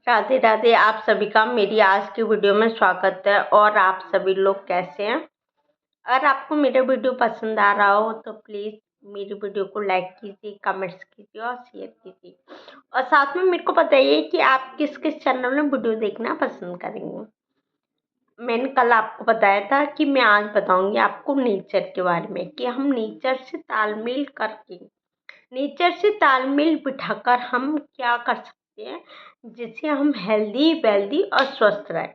राधे राधे। आप सभी का मेरी आज की वीडियो में स्वागत है। और आप सभी लोग कैसे हैं? अगर आपको मेरा वीडियो पसंद आ रहा हो तो प्लीज़ मेरी वीडियो को लाइक कीजिए, कमेंट्स कीजिए और शेयर कीजिए। और साथ में मेरे को बताइए कि आप किस किस चैनल में वीडियो देखना पसंद करेंगे। मैंने कल आपको बताया था कि मैं आज बताऊंगी आपको नेचर के बारे में, कि हम नेचर से तालमेल करके, नेचर से तालमेल बिठाकर हम क्या कर सकते हैं जिससे हम हेल्दी वेल्दी और स्वस्थ रहें।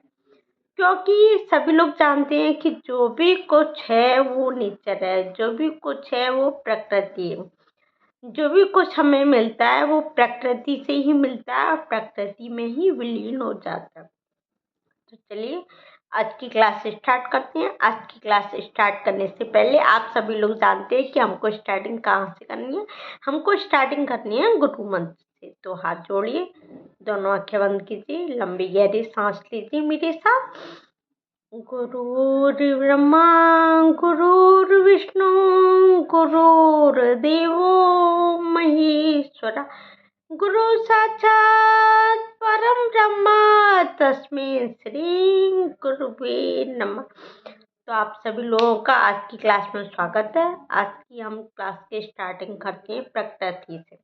क्योंकि सभी लोग जानते हैं कि जो भी कुछ है वो नेचर है, जो भी कुछ है वो प्रकृति है। जो भी कुछ हमें मिलता है वो प्रकृति से ही मिलता है और प्रकृति में ही विलीन हो जाता है। तो चलिए आज की क्लास स्टार्ट करते हैं। आज की क्लास स्टार्ट करने से पहले आप सभी लोग जानते हैं कि हमको स्टार्टिंग कहाँ से करनी है। हमको स्टार्टिंग करनी है गुरु मंत्र से। तो हाथ जोड़िए, दोनों आंखें बंद कीजिए, लंबी गहरी सांस लीजिए मेरे साथ। गुरुर्ब्रह्मा गुरुर्विष्णु गुरुर्देवो महेश्वरा, गुरु साक्षात परम ब्रह्मा तस्मै श्री गुरुवे नमः। तो आप सभी लोगों का आज की क्लास में स्वागत है। आज की हम क्लास की स्टार्टिंग करते हैं प्रकृति से।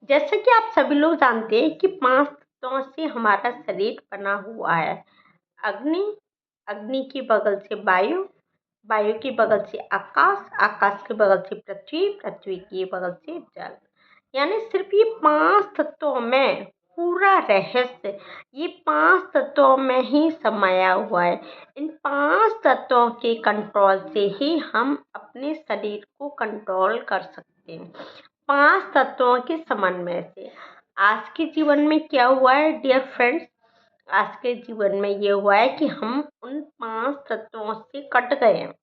जैसे कि आप सभी लोग जानते हैं कि 5 तत्वों से हमारा शरीर बना हुआ है। अग्नि, अग्नि की बगल से वायु, वायु की बगल से आकाश, आकाश के बगल से पृथ्वी, पृथ्वी की बगल से जल। यानी सिर्फ ये 5 तत्वों में पूरा रहस्य, ये 5 तत्वों में ही समाया हुआ है। इन 5 तत्वों के कंट्रोल से ही हम अपने शरीर को कंट्रोल कर सकते हैं। 5 तत्वों के समन्वय से आज के जीवन में क्या हुआ है डियर फ्रेंड्स, आज के जीवन में ये हुआ है कि हम उन 5 तत्वों से कट गए हैं।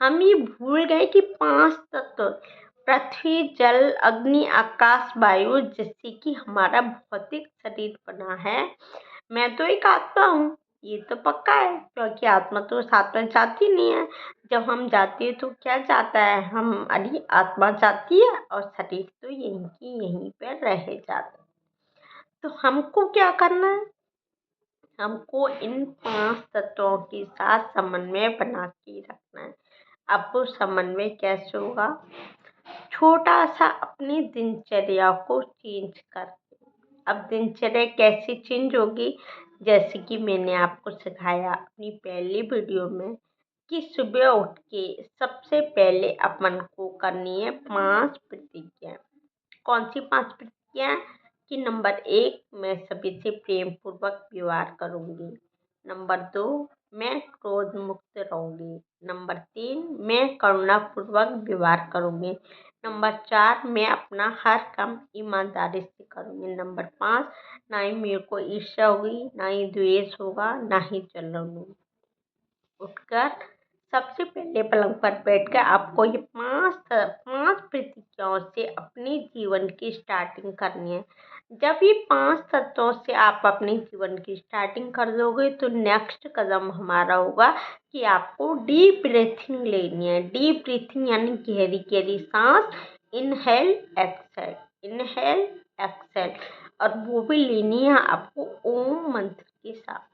हम ये भूल गए कि 5 तत्व पृथ्वी, जल, अग्नि, आकाश, वायु, जिससे कि हमारा भौतिक शरीर बना है। मैं तो एक आत्मा हूँ, ये तो पक्का है, क्योंकि आत्मा तो साथ में जाती नहीं है। जब हम जाते हैं तो क्या जाता है, हमारी आत्मा जाती है और शरीर तो यहीं की यहीं पर रह जाता है। तो हमको क्या करना है, हमको इन 5 तत्वों के साथ समन्वय बना के रखना है। अब वो समन्वय कैसे होगा? छोटा सा अपनी दिनचर्या को चेंज करके। अब दिनचर्या कैसे चेंज होगी? जैसे कि मैंने आपको सिखाया अपनी पहली वीडियो में कि सुबह उठ के सबसे पहले अपन को करनी है 5 प्रतिज्ञा। कौन सी 5 प्रतिज्ञा? कि नंबर 1, मैं सभी से प्रेम पूर्वक व्यवहार करूंगी। नंबर 2, मैं क्रोध मुक्त रहूंगी। नंबर 3, मैं करुणा पूर्वक व्यवहार करूंगी। नंबर 4, मैं अपना हर काम ईमानदारी से करूंगी। नंबर 5, ना ही मेरे को ईर्ष्या होगी, ना ही द्वेष होगा, ना ही जलन होगी। उठकर सबसे पहले पलंग पर बैठकर आपको ये 5 प्रतिज्ञाओं से अपने जीवन की स्टार्टिंग करनी है। जब ये 5 तत्वों से आप अपने जीवन की स्टार्टिंग कर दोगे तो नेक्स्ट कदम हमारा होगा कि आपको डीप ब्रीथिंग लेनी है। डीप ब्रीथिंग यानी गहरी गहरी सांस, इनहेल एक्सेल, इनहेल एक्सेल, और वो भी लेनी है आपको ओम मंत्र के साथ।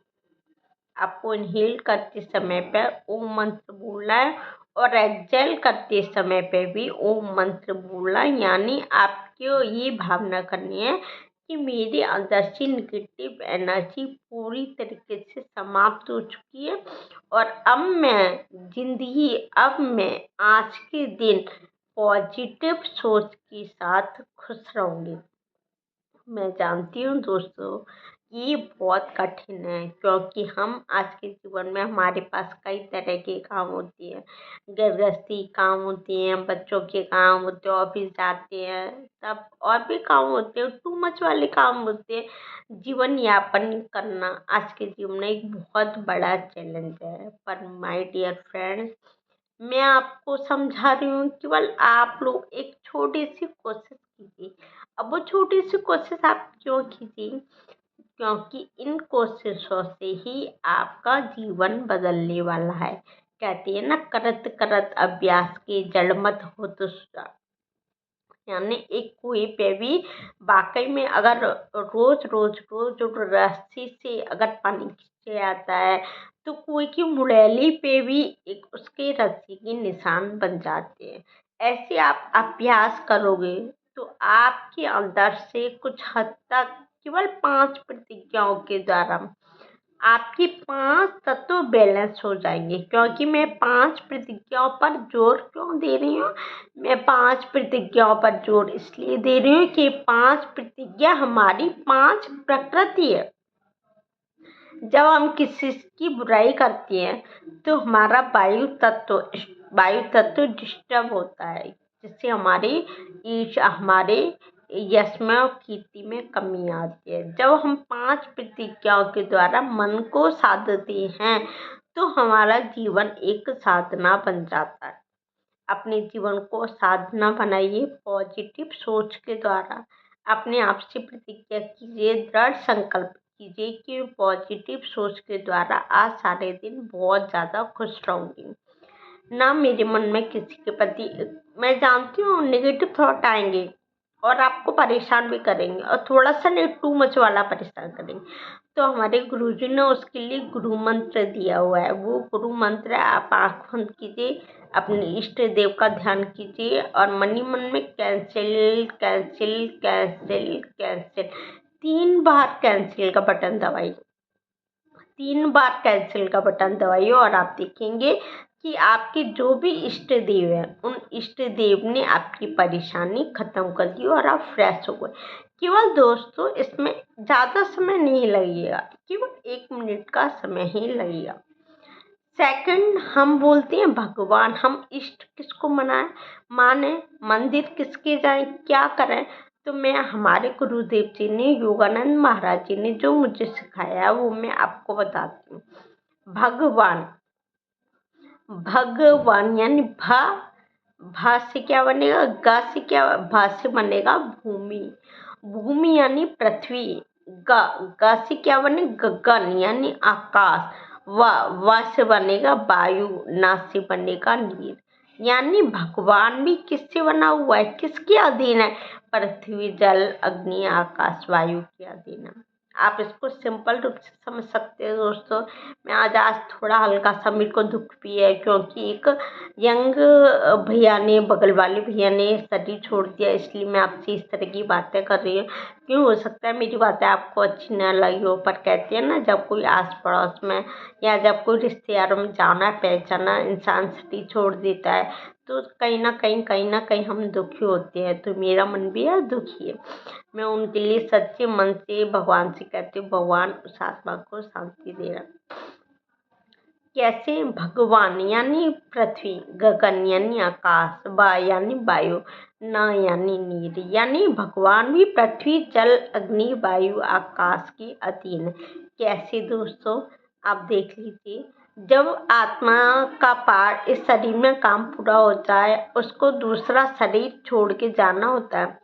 आपको इनहेल करते समय पर ओम मंत्र बोलना है और एक्सेल करते समय पे भी ओम मंत्र बोलना है। यानी आपको ये भावना करनी है कि मेरे अंदर से निगेटिव एनर्जी पूरी तरीके से समाप्त हो चुकी है और अब मैं आज के दिन पॉजिटिव सोच के साथ खुश रहूंगी। मैं जानती हूँ दोस्तों ये बहुत कठिन है, क्योंकि हम आज के जीवन में हमारे पास कई तरह के काम होते हैं, गृहस्थी काम होते हैं, बच्चों के काम होते हैं, ऑफिस जाते हैं, तब और भी काम होते हैं, टू मच वाले काम होते हैं। जीवन यापन करना आज के जीवन में एक बहुत बड़ा चैलेंज है। पर माय डियर फ्रेंड्स, मैं आपको समझा रही हूँ, केवल आप लोग एक छोटी सी कोशिश कीजिए। अब वो छोटी सी कोशिश आप क्यों कीजिए? क्योंकि इन कोशिशों से ही आपका जीवन बदलने वाला है। कहते हैं ना, करत करत अभ्यास के जड़ मत हो तो यानी एक कुएं पे भी वाकई में अगर रोज रोज रोज रस्सी से अगर पानी खींचे आता है तो कुएं की मुड़ैली पे भी एक उसके रस्सी के निशान बन जाते हैं। ऐसे आप अभ्यास करोगे तो आपके अंदर से कुछ हद तक केवल 5 प्रतिज्ञाओं के द्वारा आपकी 5 तत्व बैलेंस हो जाएंगे। क्योंकि मैं 5 प्रतिज्ञाओं पर जोर क्यों दे रही हूँ? मैं 5 प्रतिज्ञाओं पर जोर इसलिए दे रही हूँ कि 5 प्रतिज्ञा हमारी 5 प्रकृति है। जब हम किसी की बुराई करते हैं तो हमारा वायु तत्व डिस्टर्ब होता है, जिससे हमारी ईर्ष्या, हमारे यश में और कीर्ति में कमी आती है। जब हम 5 प्रतिज्ञाओं के द्वारा मन को साधते हैं तो हमारा जीवन एक साधना बन जाता है। अपने जीवन को साधना बनाइए पॉजिटिव सोच के द्वारा। अपने आप से प्रतिज्ञा कीजिए, दृढ़ संकल्प कीजिए कि पॉजिटिव सोच के द्वारा आज सारे दिन बहुत ज़्यादा खुश रहूँगी। ना मेरे मन में किसी के प्रति, मैं जानती हूँ नेगेटिव थॉट आएंगे और आपको परेशान भी करेंगे और थोड़ा सा नहीं टू मच वाला परेशान करेंगे। तो हमारे गुरुजी ने उसके लिए गुरु मंत्र दिया हुआ है। वो गुरु मंत्र आप आँख बंद कीजिए, अपने इष्ट देव का ध्यान कीजिए और मन ही मन में कैंसिल कैंसिल कैंसिल कैंसिल 3 बार कैंसिल का बटन दबाइए। 3 बार कैंसिल का बटन दबाइए और आप देखेंगे कि आपके जो भी इष्ट देव हैं उन इष्ट देव ने आपकी परेशानी खत्म कर दी और आप फ्रेश हो गए। केवल दोस्तों इसमें ज़्यादा समय नहीं लगेगा, केवल 1 मिनट का समय ही लगेगा। सेकंड, हम बोलते हैं भगवान, हम इष्ट किसको माने, मंदिर किसके जाएं, क्या करें? तो मैं हमारे गुरुदेव जी ने, योगानंद महाराज जी ने जो मुझे सिखाया वो मैं आपको बताती हूँ। भगवान यानी भा से क्या बनेगा, भा से बनेगा भूमि। भूमि यानी पृथ्वी। ग से क्या बने, गगन यानी आकाश। वा से बनेगा वायु। ना से बनेगा नीर। यानी भगवान भी किससे बना हुआ है, किसके अधीन है? पृथ्वी, जल, अग्नि, आकाश, वायु के अधीन है। आप इसको सिंपल रूप से समझ सकते हो दोस्तों। मैं आज थोड़ा हल्का सा मेरे को दुख भी है क्योंकि एक यंग भैया ने, बगल वाले भैया ने स्टडी छोड़ दिया, इसलिए मैं आपसे इस तरह की बातें कर रही हूँ। क्यों हो सकता है मेरी बातें आपको अच्छी न लगी हो, पर कहते हैं ना, जब कोई आस पड़ोस में या जब कोई रिश्तेदारों में जाना पहचाना इंसान स्टडी छोड़ देता है तो कहीं ना कहीं हम दुखी होते हैं। तो मेरा मन भी है दुखी है। मैं उनके लिए सच्चे मन से भगवान से कहती हूँ, भगवान उस आत्मा को शांति देना। कैसे? भगवान यानी पृथ्वी, गगन यानी आकाश, वा यानी वायु, ना यानी नीर। यानी भगवान भी पृथ्वी, जल, अग्नि, वायु, आकाश के अधीन। कैसे दोस्तों? आप देख लीजिए, जब आत्मा का पार्ट इस शरीर में काम पूरा हो जाए, उसको दूसरा शरीर छोड़ के जाना होता है,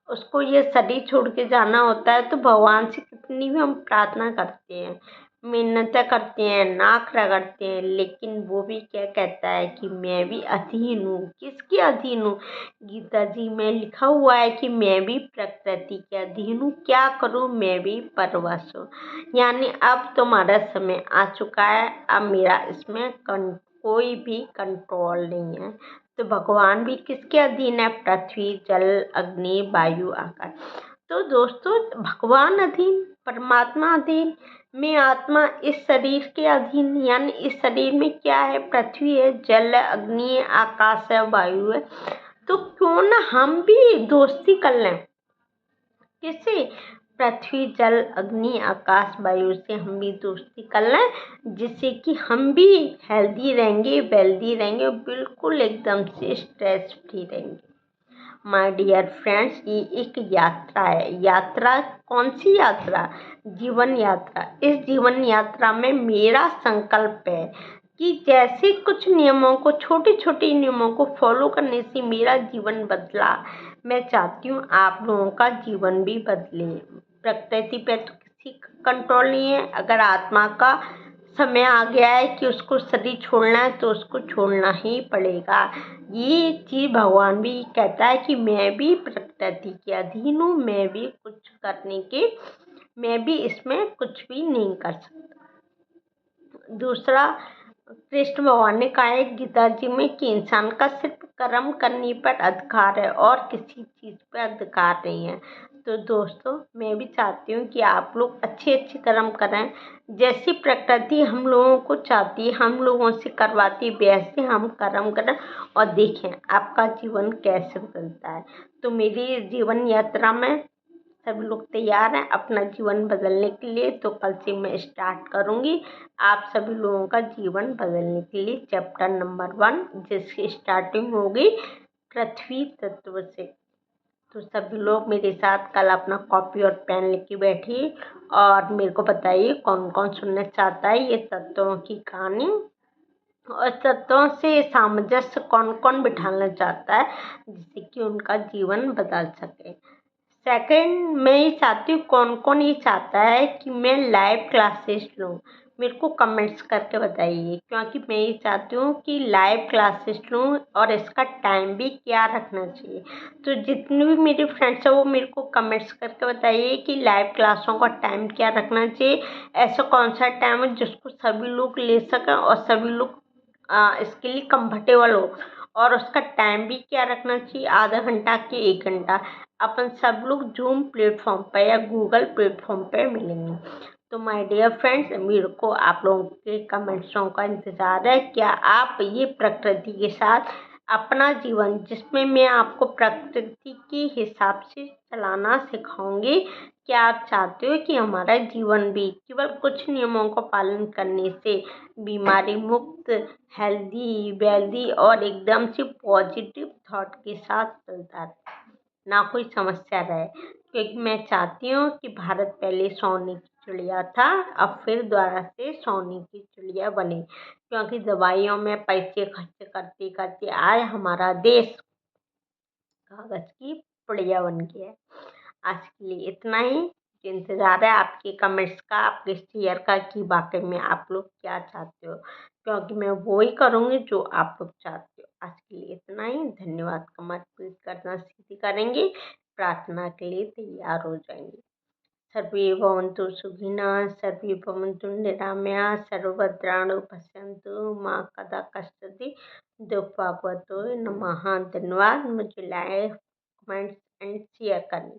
उसको ये शरीर छोड़ के जाना होता है, तो भगवान से कितनी भी हम प्रार्थना करते हैं, मिन्नतें करते हैं, नाक रगड़ते हैं, लेकिन वो भी क्या कहता है कि मैं भी अधीन हूँ। किसके अधीन हूँ? गीता जी में लिखा हुआ है कि मैं भी प्रकृति के अधीन हूँ, क्या करूँ, मैं भी परवश हूँ। यानी अब तुम्हारा समय आ चुका है, अब मेरा इसमें कोई भी कंट्रोल नहीं है। तो भगवान भी किसके अधीन है? पृथ्वी, जल, अग्नि, वायु, आकाश। तो दोस्तों भगवान अधीन, परमात्मा अधीन, मैं आत्मा इस शरीर के अधीन। यानी इस शरीर में क्या है? पृथ्वी है, जल है, अग्नि है, आकाश है, वायु है। तो क्यों ना हम भी दोस्ती कर लें, किससे? पृथ्वी, जल, अग्नि, आकाश, वायु से हम भी दोस्ती कर लें, जिससे कि हम भी हेल्दी रहेंगे, वेल्दी रहेंगे, बिल्कुल एकदम से स्ट्रेस फ्री रहेंगे। माय डियर फ्रेंड्स, ये एक यात्रा है। यात्रा कौन सी यात्रा? जीवन यात्रा। इस जीवन यात्रा में मेरा संकल्प है कि जैसे कुछ नियमों को, छोटे छोटे नियमों को फॉलो करने से मेरा जीवन बदला, मैं चाहती हूँ आप लोगों का जीवन भी बदले। प्रकृति पे तो किसी का कंट्रोल नहीं है, अगर आत्मा का समय आ गया है कि उसको शरीर छोड़ना है तो उसको छोड़ना ही पड़ेगा। ये चीज़ भगवान भी कहता है कि मैं भी प्रकृति के अधीन हूँ, मैं भी इसमें कुछ भी नहीं कर सकता। दूसरा, कृष्ण भगवान ने कहा है गीता जी में कि इंसान का सिर्फ कर्म करने पर अधिकार है और किसी चीज़ पर अधिकार नहीं है। तो दोस्तों, मैं भी चाहती हूँ कि आप लोग अच्छे अच्छे कर्म करें। जैसी प्रकृति हम लोगों को चाहती है, हम लोगों से करवाती है, वैसे हम कर्म करें और देखें आपका जीवन कैसे बदलता है। तो मेरी जीवन यात्रा में सभी लोग तैयार हैं अपना जीवन बदलने के लिए, तो कल से मैं स्टार्ट करूँगी आप सभी लोगों का जीवन बदलने के लिए चैप्टर नंबर 1, जिसकी स्टार्टिंग होगी पृथ्वी तत्व से। तो सभी लोग मेरे साथ कल अपना कॉपी और पेन लेके बैठिए और मेरे को बताइए कौन कौन सुनना चाहता है ये तत्वों की कहानी, और तत्वों से सामंजस्य कौन कौन बिठाना चाहता है जिससे कि उनका जीवन बदल सके। सेकंड, मैं ये चाहती हूँ कौन कौन ये चाहता है कि मैं लाइव क्लासेस लूँ, मेरे को कमेंट्स करके बताइए, क्योंकि मैं ये चाहती हूँ कि लाइव क्लासेस लूँ और इसका टाइम भी क्या रखना चाहिए। तो जितने भी मेरे फ्रेंड्स हैं वो मेरे को कमेंट्स करके बताइए कि लाइव क्लासों का टाइम क्या रखना चाहिए, ऐसा कौन सा टाइम है जिसको सभी लोग ले सकें और सभी लोग इसके लिए कंफर्टेबल हो, और उसका टाइम भी क्या रखना चाहिए, आधा घंटा कि 1 घंटा। अपन सब लोग जूम प्लेटफॉर्म पर या गूगल प्लेटफॉर्म पर मिलेंगे। तो माय डियर फ्रेंड्स, मेरे को आप लोगों के कमेंट्सों का इंतज़ार है। क्या आप ये प्रकृति के साथ अपना जीवन, जिसमें मैं आपको प्रकृति के हिसाब से चलाना सिखाऊंगी, क्या आप चाहते हो कि हमारा जीवन भी केवल कुछ नियमों का पालन करने से बीमारी मुक्त, हेल्दी वेल्दी और एकदम से पॉजिटिव थॉट के साथ चलता रहे, ना कोई समस्या रहे। क्योंकि मैं चाहती हूँ कि भारत पहले सोने की चिड़िया था, अब फिर दोबारा से सोने की चिड़िया बने, क्योंकि दवाइयों में पैसे खर्च करते करते आज हमारा देश कागज की पुड़िया बन गया है। आज के लिए इतना ही। इंतज़ार है आपके कमेंट्स का, आपके शेयर का कि वाकई में आप लोग क्या चाहते हो, क्योंकि मैं वो ही करूँगी जो आप लोग चाहते हो। आज के लिए इतना ही। धन्यवाद। कमर पीट करना सीधी करेंगे, प्रार्थना के लिए तैयार हो जाएंगे। सर्वे भवन्तु सुखिनः, सर्वे भवन्तु निरामया, सर्वभद्राणि पश्यन्तु मा कदाचित् दुःखभाग्वतो नमः। धन्यवाद मुझे लाइक, कमेंट्स एंड शेयर करने।